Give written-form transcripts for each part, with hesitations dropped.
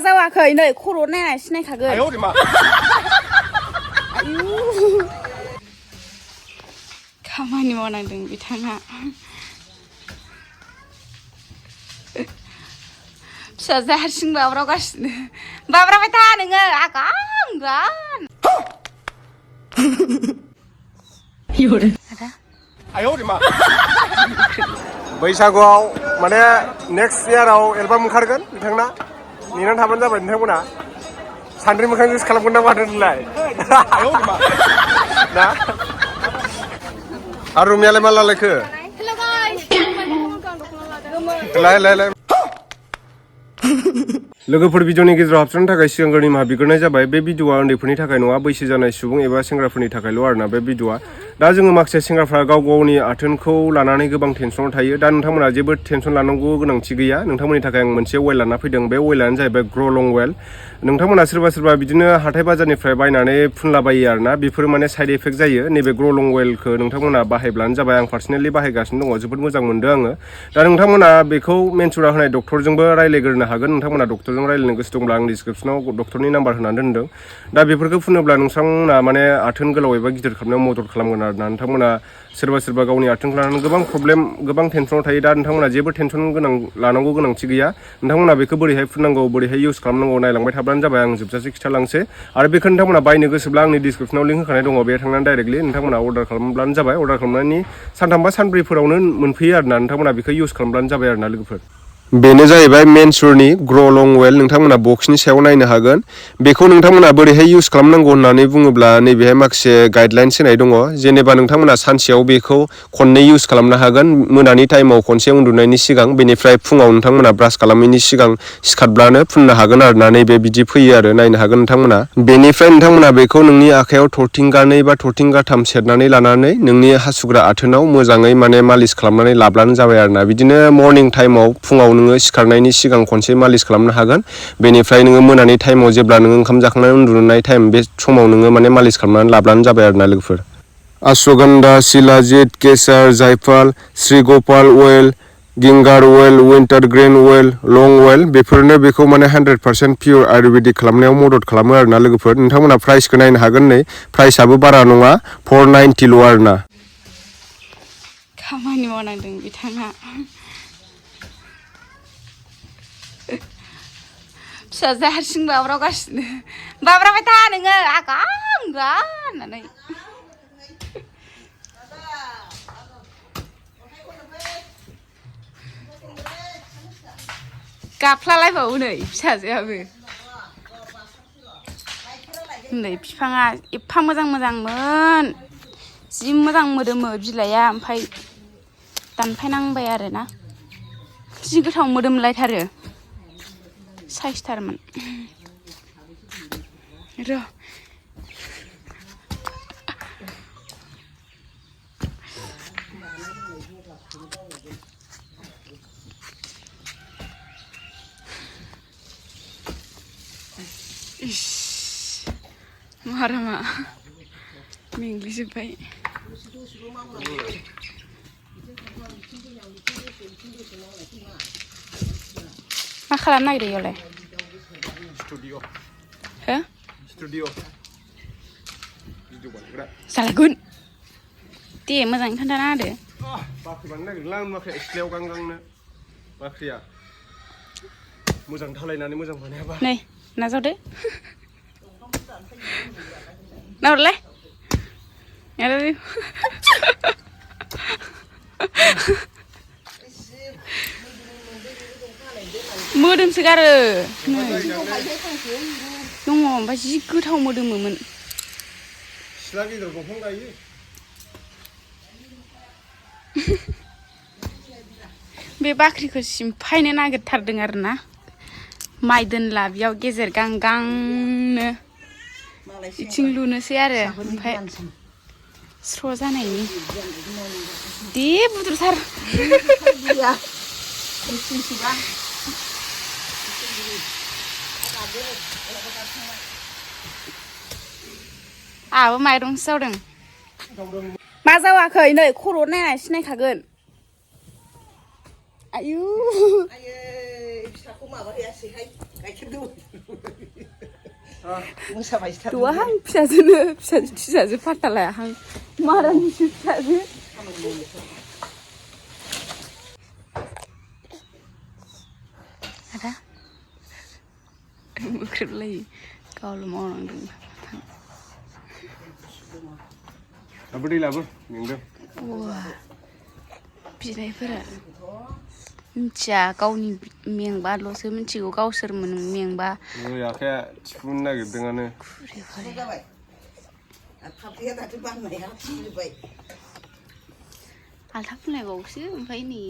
जावाखै नै खर' नायनानै सिनायखागोन खामानि मावनांदों बिथाङा फिसाजो हारसिं बाब्रावगासिनो बाब्रावबाय था नोङो आगान गान बैसागुआव माने नेक्स्ट इयाराव एलबाम ओंखारगोन बिथांना नेनानै थाबानो जाबाय नोंथांमोना सान्द्रि मोखां इउज खालामगोन ना मादों नोंलाय ना आरो रुमियालाय मा लालायखो लाय लोगोफोर भिडिअनि गेजेराव हाबसननो थाखाय सिगांग्रो निमाहा बिग्रोनाय जाबाय बे भिडिअआ उन्दैफोरनि थाखाय नङा बैसो जानाय सुबुं एबा सेंग्राफोरनि थाखायल' आरोना बे भिडिअआ दा जोङो माखासे सेंग्राफ्रा गाव गावनि आथोनखौ लानानै गोबां टेनसनाव थायो दा नोंथांमोना जेबो टेनसन लानांगौ गोनांथि गैया नोंथांमोननि थाखाय आं मोनसे अवेल लाना फैदों बे अवेलानो जाहैबाय ग्र' लं वेल नोंथांमोना सोरबा बिदिनो हाथाय बाजारनिफ्राय बायनानै फुनलाबायो आरोना बेफोर माने साइड इफेक्ट जायो नैबे ग्र' लं वेलखौ नोंथांमोना बाहायब्लानो जाबाय आं पार्सनेलि बाहायगासिनो दङ जोबोद मोजां मोनदों आङो दा नोंथांमोना बेखौ मेनसुरा होनाय डक्टरजोंबो रायज्लायग्रोनो हागोन नोंथांमोना डक्टरजों रायज्लायनो गोसो दंब्ला आं डिसक्रिपसनाव डक्टरनि नाम्बार होनानै दोनदों दा बेफोरखौ फुनोब्ला नोंथांमोना माने आथोन गोलाव एबा गिदिर खालामनायाव मदद खालामगोन आरोना नोंथांमोना सोरबा गावनि आथोनखौ लानानै गोबां प्रब्लेम गोबां टेनसनाव थायो दा नोंथांमोना जेबो टेनसन लानांगौ गोनांथि गैया नोंथांमोना बेखौ बोरैहाय फुननांगौ बोरैहाय इउज खालामनांगौ नायलांबाय थाब्लानो जाबाय आं जोबजासे खिथालांसै आरो बेखौ नोंथांमोना बायनो गोसोब्ला आंनि डिसक्रिपसनाव लिंक होखानाय दङ बेयाव थांनानै डाइरेक्टलि नोंथांमोना अर्डार खालामब्लानो जाबाय अर्डार खालामनायनि सानथाम बा सानब्रैफोरावनो मोनफैयो आरोना नोंथांमोना बेखौ इउज खालामब्लानो जाबाय आरोना लोगोफोर बेनो जाहैबाय मेनसुरनि ग्र' लं वेल नोंथांमोना बक्सनि सायाव नायनो हागोन बेखौ नोंथांमोना बोरैहाय इउज खालामनांगौ होननानै बुङोब्ला नैबेहाय माखासे गाइडलाइन्स होनाय दङ जेनेबा नोंथांमोना सानसेयाव बेखौ खननै इउज खालामनो हागोन मोनानि टाइमाव खनसे उन्दुनायनि सिगां बेनिफ्राय फुङाव नोंथांमोना ब्रास खालामैनि सिगां सिखारब्लानो फुननो हागोन आरोना नैबे बिदि फैयो आरो नायनो हागोन नोंथांमोना बेनिफ्राय नोंथांमोना बेखौ नोंनि आखायाव थरथिंगानै बा थरथिंगाथाम सेरनानै लानानै नोंनि हासुग्रा आथोनाव मोजाङै माने मालिस खालामनानै लाब्लानो जाबाय आरोना बिदिनो मर्निं टाइमाव फुङाव नोङो सिखारनायनि सिगां खनसे मालिस खालामनो हागोन बेनिफ्राय नोङो मोनानि टाइमाव जेब्ला नोङो ओंखाम जाखांनानै उन्दुनाय टाइम बे समाव नोङो माने मालिस खालामनानै लाब्लानो जाबाय आरोना लोगोफोर अश्वगन्धा शिलाजित केसार जायफल श्रीगोपाल अवेल गिंगार अवेल विंटार ग्रेन अवेल लं अवेल बेफोरनो बेखौ माने 100% पियर आयुर्वेदिक खालामनायाव मदद खालामो आरोना लोगोफोर नोंथांमोना प्राइसखौ नायनो हागोन नै प्राइसआबो बारा नङा 490ल' आरोना खामानि मावनांदों बिथाङा फिसाजो हारसिं बाब्रावगासिनो बाब्रावबाय था नोङो आगान गान होननानै गाफ्लालायबावो नै फिसाजोआबो नै बिफाङा एफा मोजांमोन जि मोजां मोदोमो बिलाइआ ओमफ्राय दानफायनांबाय आरोना जि गोथाव मोदोमलायथारो साइसथारमोन र' मारामा मेंग्लिजोब्बाय मा खालामनो नागिरदों इयावलाय हो जालायगोन दे मोजाङै खोन्थाना होदो बाख्रि बानायनो नागिरदोंलां बाख्रिया सिथ्लायाव गांगांनो बाख्रिया मोजां ढालायनानै मोजां बानायाबा नै नाजावदो नाहरलाय मोदोमसो गारो दङ ओमफ्राय जि गोथाव मोदोमोमोन सिथ्ला गेजेराव दंफां गायो बे बाख्रिखौ सिमफायनो नागिरथारदों आरोना माइ दोनला बेयाव गेजेर गांगांनो इथिं लुनोसै आरो ओमफ्राय स्र' जानायनि दे बुद्रुथार आहाबो माइरंसो जावदों मा जावाखै नै खर' नायनानै सिनायखागोन आयु फिसाखौ माबायासैहाय गाइखेर दौ दौवाहां फिसाजोनो फिसाजो फाट्टा लायाहां मारानिसो फिसाजो आदा बोख्रेबलायो गावल' मावनांदों लाबो दै लाबो मेंदों बिनायफोरा मिथिया गावनि मेंबाल'सो मिथिगौ गावसोर मेंबा आखाया थिफुनो नागिरदोंआनो आलथा फुनलायबावोसो ओमफ्राय नै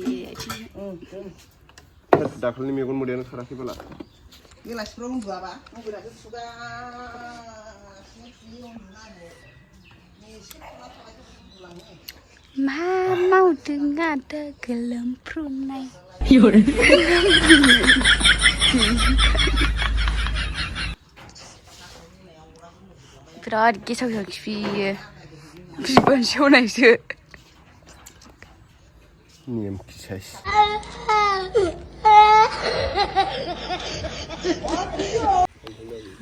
दाखालिनि मेगन मोदैयानो खाराखै बाला बेलासिफ्राव उन्दुआबा मबाइलासो थुगासिनो मा मावदों आदा गोलोमफ्रुनाय बिराद गेसाव गेसाव खिफियो बिबान सेवनायसो नेम खिसाइस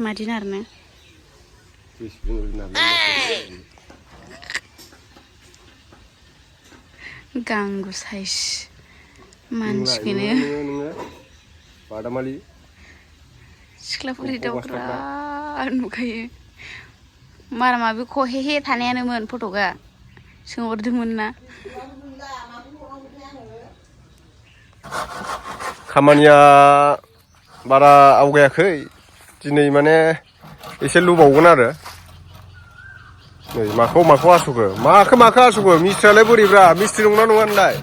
मादि नारनो गांगु साइज मानसिखौनो बादामालि सिख्लाफोरनि दाउफ्रा नुखायो मारा माबि खहेहे थानायानोमोन फट'गा सोंहरदोंमोन ना खामानिया बारा आवगायाखै दिनै माने एसे लुबावगोन आरो नै माखौ आसुखो माखो आसुखो मिस्ट्रियालाय बोरैब्रा मिस्ट्रि नंना नङा नोंलाय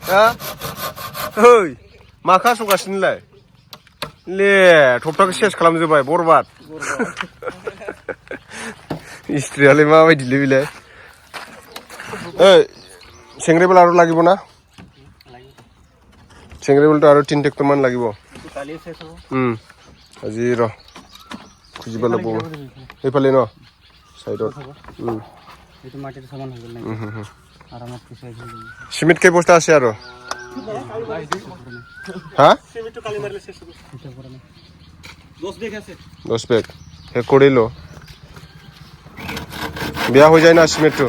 हा ओइ माखो आसुगासिनोलाय ले थप्थाखौ सेस खालामजोब्बाय बरबाद मिस्ट्रियालाय माबायदिलै बेलाय ओइ सेंग्रेबेल आरो লাগিব না চেংৰেবলটো আৰু 3 ট্ৰেক্টৰমান লাগিব আজি ৰ খুজিব লাগিব এইফালে ন সাইডত এইটো মাটিৰ সমান হৈ গ'ল নাই আৰামত পিছাই গ'ল সিমেন্ট কেই বস্তা আছে আৰু হা সিমেন্টটো কালি মাৰিলে শেষ হ'ব এটা পৰা নাই 10 বেগ আছে 10 বেগ হে কৰিলো বেয়া হৈ যায় না সিমেন্টটো